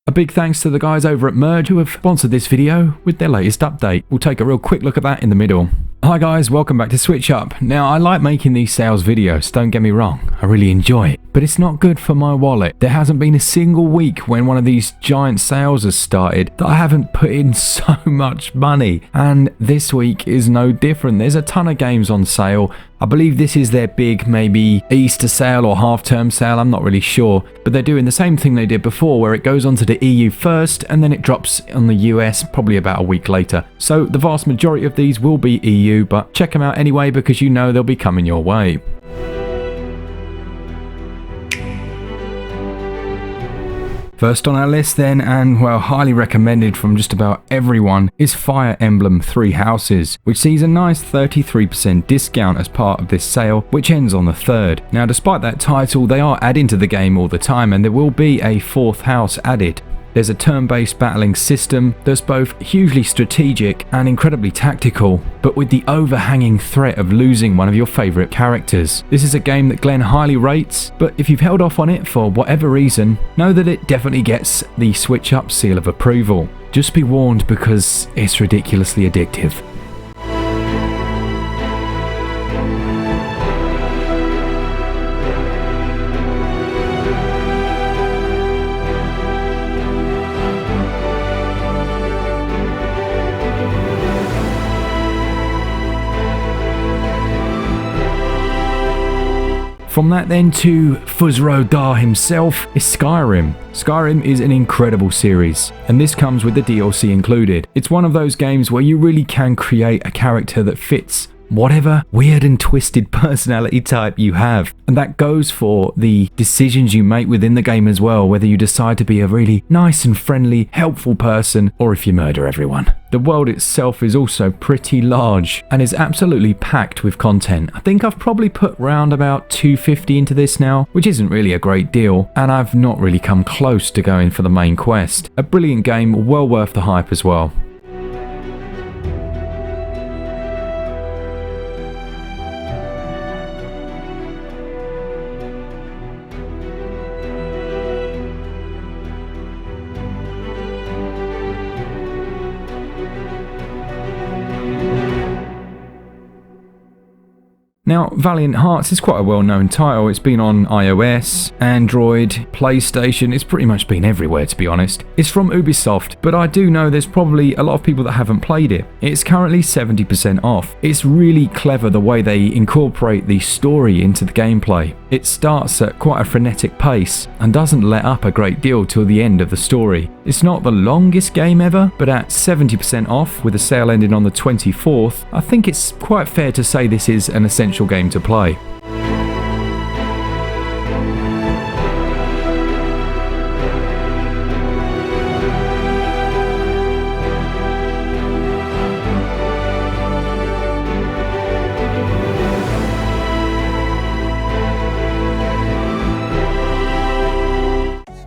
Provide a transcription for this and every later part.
A big thanks to the guys over at Merge who have sponsored this video with their latest update. We'll take a real quick look at that in the middle. Hi guys, welcome back to SwitchUp. Now, I like making these sales videos, don't get me wrong, I really enjoy it, but it's not good for my wallet. There hasn't been a single week when one of these giant sales has started that I haven't put in so much money, and this week is no different. There's a ton of games on sale. I believe this is their big, maybe Easter sale or half-term sale, I'm not really sure, but they're doing the same thing they did before where it goes onto the EU first and then it drops on the US probably about a week later. So the vast majority of these will be EU, but check them out anyway because you know they'll be coming your way. First on our list then, and well, highly recommended from just about everyone, is Fire Emblem Three Houses, which sees a nice 33% discount as part of this sale, which ends on the 3rd. Now, despite that title, they are adding to the game all the time, and there will be a 4th house added. There's a turn-based battling system that's both hugely strategic and incredibly tactical, but with the overhanging threat of losing one of your favourite characters. This is a game that Glen highly rates, but if you've held off on it for whatever reason, know that it definitely gets the SwitchUp seal of approval. Just be warned because it's ridiculously addictive. From that then to Fuzro Dar himself is Skyrim. Skyrim is an incredible series, and this comes with the DLC included. It's one of those games where you really can create a character that fits whatever weird and twisted personality type you have. And that goes for the decisions you make within the game as well, whether you decide to be a really nice and friendly, helpful person, or if you murder everyone. The world itself is also pretty large and is absolutely packed with content. I think I've probably put round about 250 into this now, which isn't really a great deal, and I've not really come close to going for the main quest. A brilliant game, well worth the hype as well. Now, Valiant Hearts is quite a well-known title. It's been on iOS, Android, PlayStation. It's pretty much been everywhere, to be honest. It's from Ubisoft, but I do know there's probably a lot of people that haven't played it. It's currently 70% off. It's really clever the way they incorporate the story into the gameplay. It starts at quite a frenetic pace and doesn't let up a great deal till the end of the story. It's not the longest game ever, but at 70% off, with the sale ending on the 24th, I think it's quite fair to say this is an essential game to play.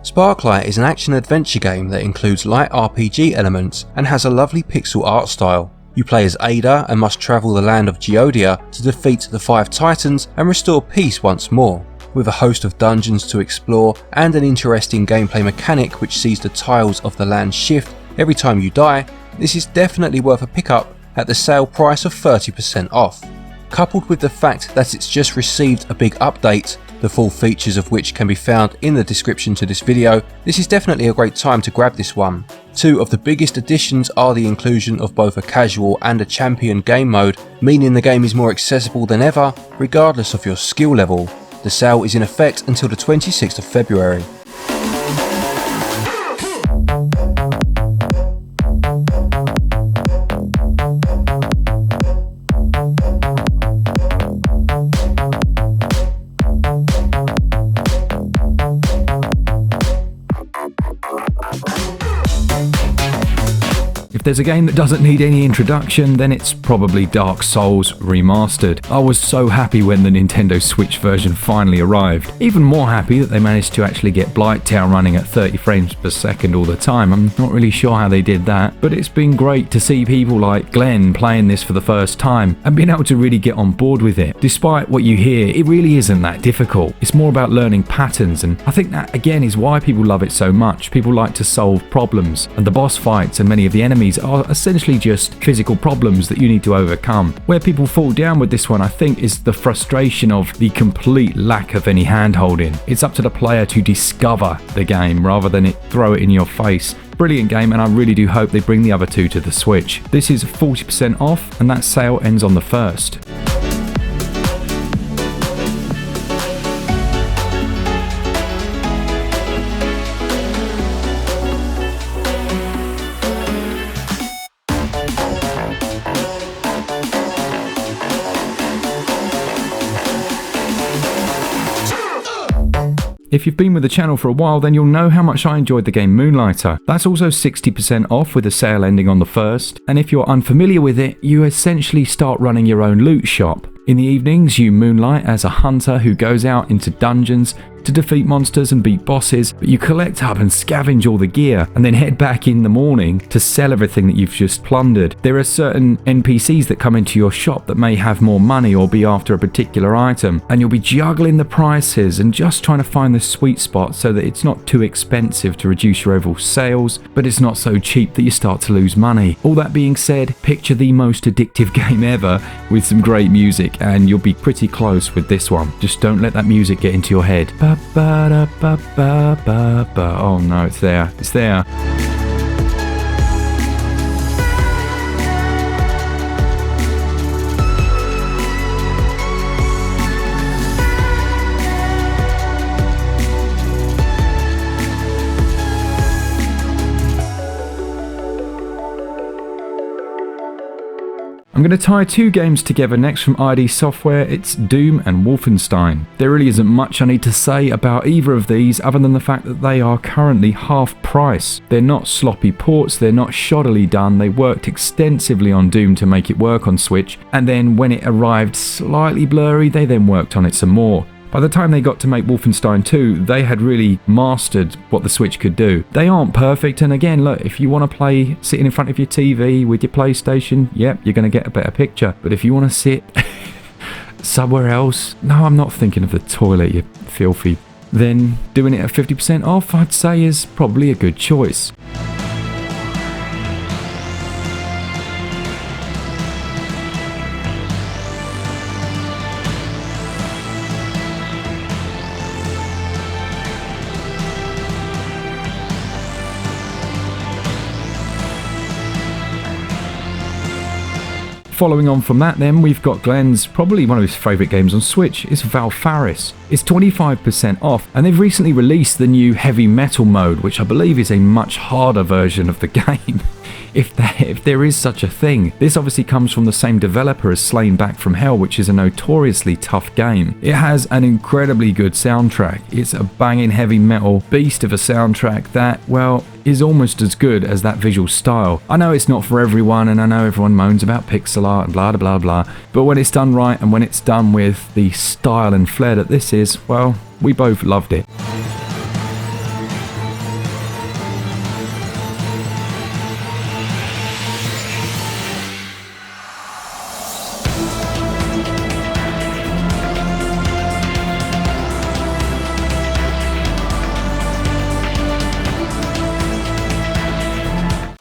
Sparklier is an action-adventure game that includes light RPG elements and has a lovely pixel art style. You play as Ada and must travel the land of Geodia to defeat the 5 titans and restore peace once more. With a host of dungeons to explore and an interesting gameplay mechanic which sees the tiles of the land shift every time you die, this is definitely worth a pickup at the sale price of 30% off. Coupled with the fact that it's just received a big update, the full features of which can be found in the description to this video, this is definitely a great time to grab this one. 2 of the biggest additions are the inclusion of both a casual and a champion game mode, meaning the game is more accessible than ever, regardless of your skill level. The sale is in effect until the 26th of February. If there's a game that doesn't need any introduction, then it's probably Dark Souls Remastered. I was so happy when the Nintendo Switch version finally arrived. Even more happy that they managed to actually get Blighttown running at 30 frames per second all the time. I'm not really sure how they did that, but it's been great to see people like Glen playing this for the first time and being able to really get on board with it. Despite what you hear, it really isn't that difficult. It's more about learning patterns, and I think that again is why people love it so much. People like to solve problems, and the boss fights and many of the enemies are essentially just physical problems that you need to overcome. Where people fall down with this one, I think, is the frustration of the complete lack of any hand-holding. It's up to the player to discover the game rather than throw it in your face. Brilliant game, and I really do hope they bring the other two to the Switch. This is 40% off, and that sale ends on the 1st. If you've been with the channel for a while, then you'll know how much I enjoyed the game Moonlighter. That's also 60% off with the sale ending on the 1st, and if you're unfamiliar with it, you essentially start running your own loot shop. In the evenings, you moonlight as a hunter who goes out into dungeons to defeat monsters and beat bosses, but you collect up and scavenge all the gear and then head back in the morning to sell everything that you've just plundered. There are certain NPCs that come into your shop that may have more money or be after a particular item, and you'll be juggling the prices and just trying to find the sweet spot so that it's not too expensive to reduce your overall sales, but it's not so cheap that you start to lose money. All that being said, picture the most addictive game ever with some great music, and you'll be pretty close with this one. Just don't let that music get into your head. Oh no, it's there. It's there. I'm going to tie two games together next from ID Software. It's Doom and Wolfenstein. There really isn't much I need to say about either of these other than the fact that they are currently half price. They're not sloppy ports, they're not shoddily done, they worked extensively on Doom to make it work on Switch, and then when it arrived slightly blurry, they then worked on it some more. By the time they got to make Wolfenstein 2, they had really mastered what the Switch could do. They aren't perfect, and again, look, if you want to play sitting in front of your TV with your PlayStation, yep, you're going to get a better picture. But if you want to sit somewhere else, no, I'm not thinking of the toilet, you filthy, then doing it at 50% off, I'd say is probably a good choice. Following on from that then, we've got Glen's probably one of his favourite games on Switch. It's Val Ferriss. It's 25% off, and they've recently released the new heavy metal mode, which I believe is a much harder version of the game. If there is such a thing. This obviously comes from the same developer as Slain Back from Hell, which is a notoriously tough game. It has an incredibly good soundtrack. It's a banging heavy metal beast of a soundtrack that, well, is almost as good as that visual style. I know it's not for everyone, and I know everyone moans about pixel art and blah blah blah, but when it's done right and when it's done with the style and flair that this is, well, we both loved it.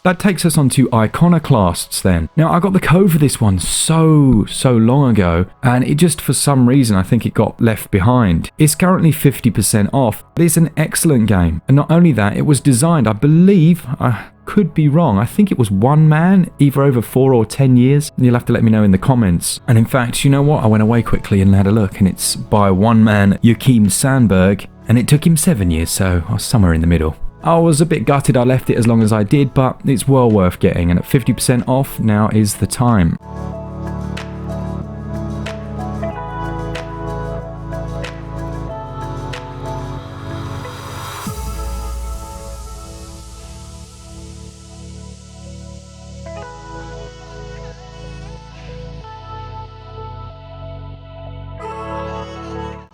That takes us on to Iconoclasts then. Now, I got the code for this one so long ago, and it just, for some reason, I think it got left behind. It's currently 50% off. It's an excellent game. And not only that, it was designed, I believe, I could be wrong, I think it was one man, either over 4 or 10 years. You'll have to let me know in the comments. And in fact, you know what? I went away quickly and had a look, and it's by one man, Joachim Sandberg, and it took him 7 years, so I was somewhere in the middle. I was a bit gutted I left it as long as I did, but it's well worth getting, and at 50% off, now is the time.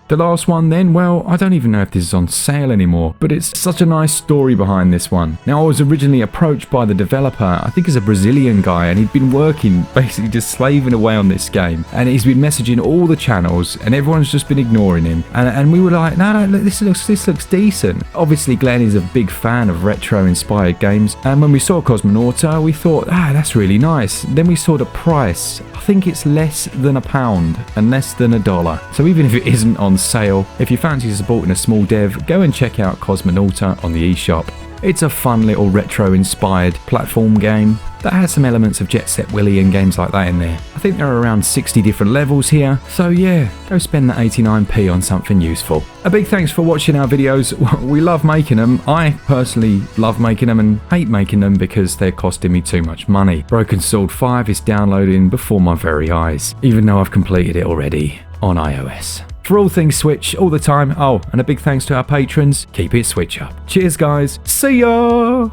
The last one then, well, I don't even know if this is on sale anymore, but it's such a nice story behind this one. Now, I was originally approached by the developer, I think he's a Brazilian guy, and he'd been working, basically just slaving away on this game, and he's been messaging all the channels, and everyone's just been ignoring him, and we were like, no, look, this looks decent. Obviously, Glen is a big fan of retro-inspired games, and when we saw Cosmonaut, we thought, that's really nice. Then we saw the price. I think it's less than £1 and less than $1. So even if it isn't on sale, if you fancy supporting a small dev, go and check out Cosmonaut on the eShop. It's a fun little retro-inspired platform game that has some elements of Jet Set Willy and games like that in there. I think there are around 60 different levels here, so yeah, go spend that 89p on something useful. A big thanks for watching our videos. We love making them. I personally love making them and hate making them because they're costing me too much money. Broken Sword 5 is downloading before my very eyes, even though I've completed it already on iOS. For all things Switch, all the time, and a big thanks to our patrons, keep it Switch up. Cheers guys, see ya!